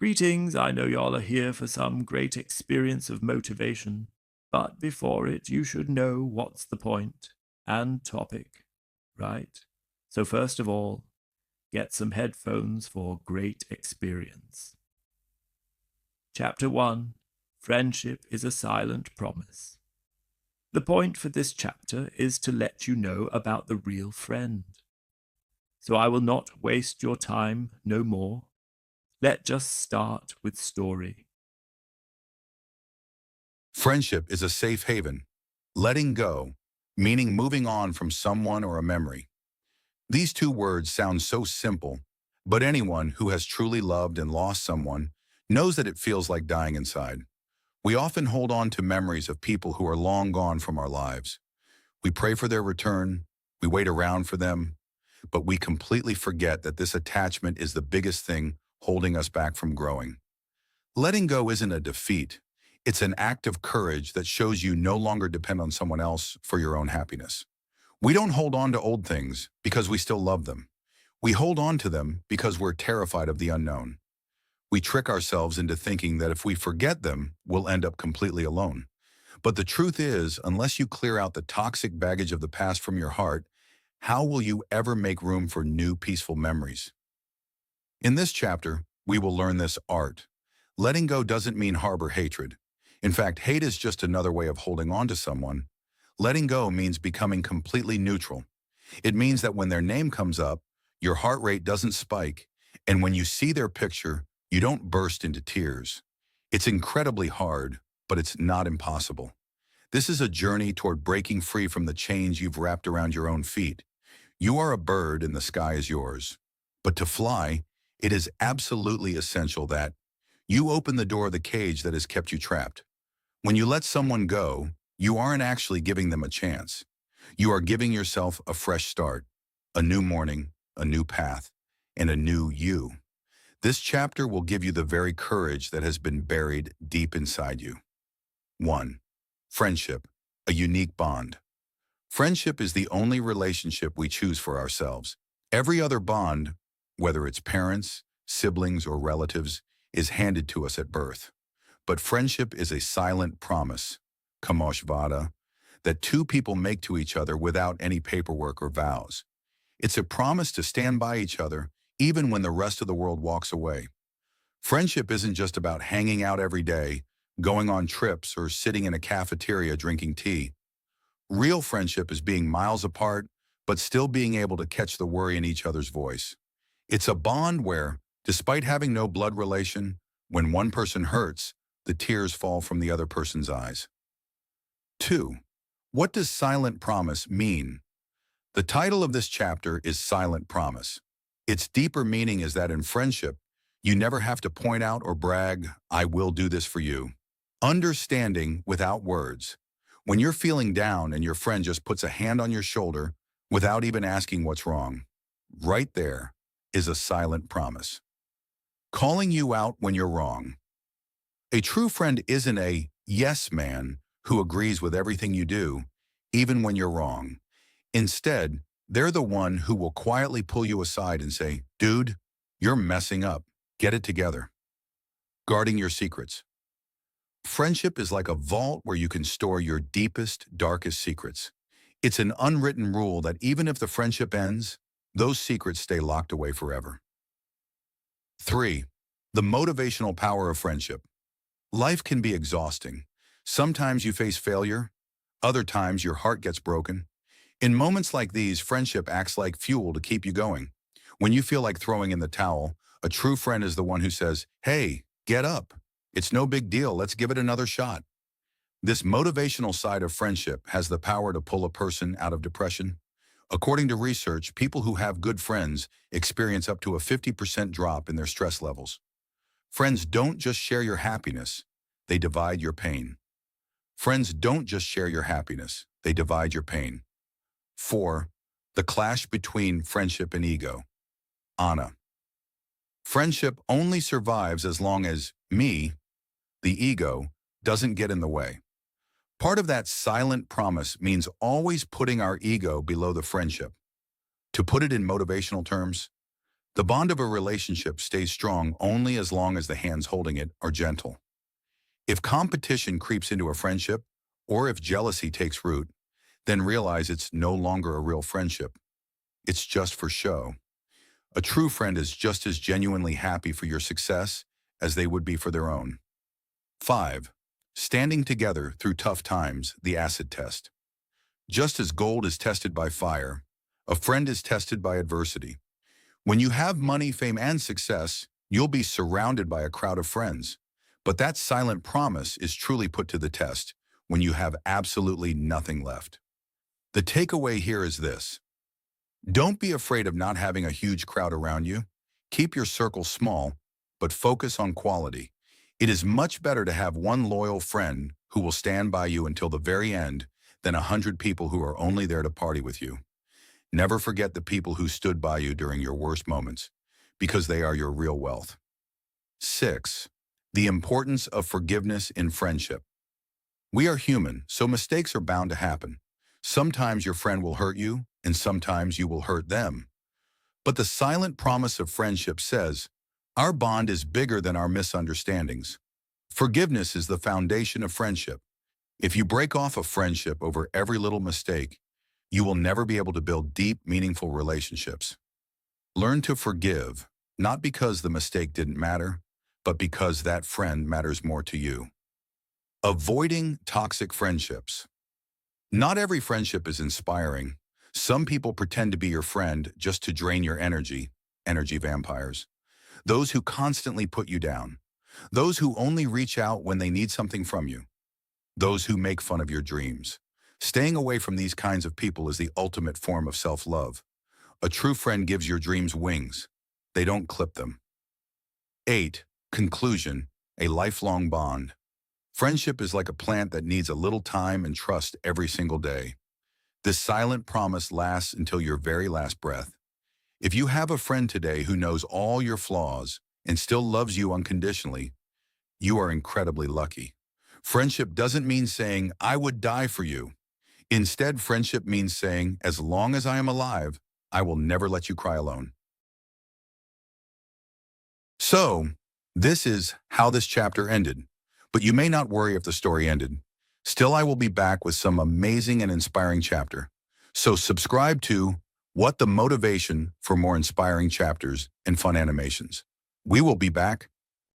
Greetings, I know y'all are here for some great experience of motivation, but before it, you should know what's the point and topic, right? So, first of all, get some headphones for great experience. Chapter 1 Friendship is a Silent Promise. The point for this chapter is to let you know about the real friend. So, I will not waste your time no more. Let's just start with story. Friendship is a safe haven. Letting go, meaning moving on from someone or a memory. These two words sound so simple, but anyone who has truly loved and lost someone knows that it feels like dying inside. We often hold on to memories of people who are long gone from our lives. We pray for their return, we wait around for them, but we completely forget that this attachment is the biggest thing holding us back from growing. Letting go isn't a defeat. It's an act of courage that shows you no longer depend on someone else for your own happiness. We don't hold on to old things because we still love them. We hold on to them because we're terrified of the unknown. We trick ourselves into thinking that if we forget them, we'll end up completely alone. But the truth is, unless you clear out the toxic baggage of the past from your heart, how will you ever make room for new peaceful memories? In this chapter, we will learn this art. Letting go doesn't mean harbor hatred. In fact, hate is just another way of holding on to someone. Letting go means becoming completely neutral. It means that when their name comes up, your heart rate doesn't spike, and when you see their picture, you don't burst into tears. It's incredibly hard, but it's not impossible. This is a journey toward breaking free from the chains you've wrapped around your own feet. You are a bird and the sky is yours. But to fly, it is absolutely essential that you open the door of the cage that has kept you trapped. When you let someone go, you aren't actually giving them a chance. You are giving yourself a fresh start, a new morning, a new path, and a new you. This chapter will give you the very courage that has been buried deep inside you. 1. Friendship, a unique bond. Friendship is the only relationship we choose for ourselves. Every other bond, whether it's parents, siblings, or relatives, is handed to us at birth. But friendship is a silent promise, kamoshvada, that two people make to each other without any paperwork or vows. It's a promise to stand by each other even when the rest of the world walks away. Friendship isn't just about hanging out every day, going on trips, or sitting in a cafeteria drinking tea. Real friendship is being miles apart, but still being able to catch the worry in each other's voice. It's a bond where, despite having no blood relation, when one person hurts, the tears fall from the other person's eyes. 2. What does silent promise mean? The title of this chapter is Silent Promise. Its deeper meaning is that in friendship, you never have to point out or brag, "I will do this for you." Understanding without words. When you're feeling down and your friend just puts a hand on your shoulder without even asking what's wrong, right there is a silent promise. Calling you out when you're wrong. A true friend isn't a yes man who agrees with everything you do, even when you're wrong. Instead, they're the one who will quietly pull you aside and say, "Dude, you're messing up. Get it together." Guarding your secrets. Friendship is like a vault where you can store your deepest, darkest secrets. It's an unwritten rule that even if the friendship ends, those secrets stay locked away forever. 3. The motivational power of friendship. Life can be exhausting. Sometimes you face failure. Other times your heart gets broken. In moments like these, friendship acts like fuel to keep you going. When you feel like throwing in the towel, a true friend is the one who says, "Hey, get up. It's no big deal. Let's give it another shot." This motivational side of friendship has the power to pull a person out of depression. According to research, people who have good friends experience up to a 50% drop in their stress levels. Friends don't just share your happiness, they divide your pain. Friends don't just share your happiness, they divide your pain. 4. The clash between friendship and ego. Anna. Friendship only survives as long as me, the ego, doesn't get in the way. Part of that silent promise means always putting our ego below the friendship. To put it in motivational terms, The bond of a relationship stays strong only as long as the hands holding it are gentle. If competition creeps into a friendship, or if jealousy takes root, then realize it's no longer a real friendship. It's just for show. A true friend is just as genuinely happy for your success as they would be for their own. 5. Standing together through tough times, the acid test. Just as gold is tested by fire, a friend is tested by adversity. When you have money, fame, and success, you'll be surrounded by a crowd of friends. But that silent promise is truly put to the test when you have absolutely nothing left. The takeaway here is this. Don't be afraid of not having a huge crowd around you. Keep your circle small, but focus on quality. It is much better to have one loyal friend who will stand by you until the very end than 100 people who are only there to party with you. Never forget the people who stood by you during your worst moments, because they are your real wealth. 6. The importance of forgiveness in friendship. We are human, so mistakes are bound to happen. Sometimes your friend will hurt you, and sometimes you will hurt them. But the silent promise of friendship says, our bond is bigger than our misunderstandings. Forgiveness is the foundation of friendship. If you break off a friendship over every little mistake, you will never be able to build deep, meaningful relationships. Learn to forgive, not because the mistake didn't matter, but because that friend matters more to you. Avoiding toxic friendships. Not every friendship is inspiring. Some people pretend to be your friend just to drain your energy vampires. Those who constantly put you down. Those who only reach out when they need something from you. Those who make fun of your dreams. Staying away from these kinds of people is the ultimate form of self-love. A true friend gives your dreams wings. They don't clip them. 8. Conclusion, a lifelong bond. Friendship is like a plant that needs a little time and trust every single day. This silent promise lasts until your very last breath. If you have a friend today who knows all your flaws and still loves you unconditionally, you are incredibly lucky. Friendship doesn't mean saying, I would die for you. Instead, friendship means saying, as long as I am alive, I will never let you cry alone. So, this is how this chapter ended. But you may not worry if the story ended. Still, I will be back with some amazing and inspiring chapter. So subscribe to What the Motivation for more inspiring chapters and fun animations. We will be back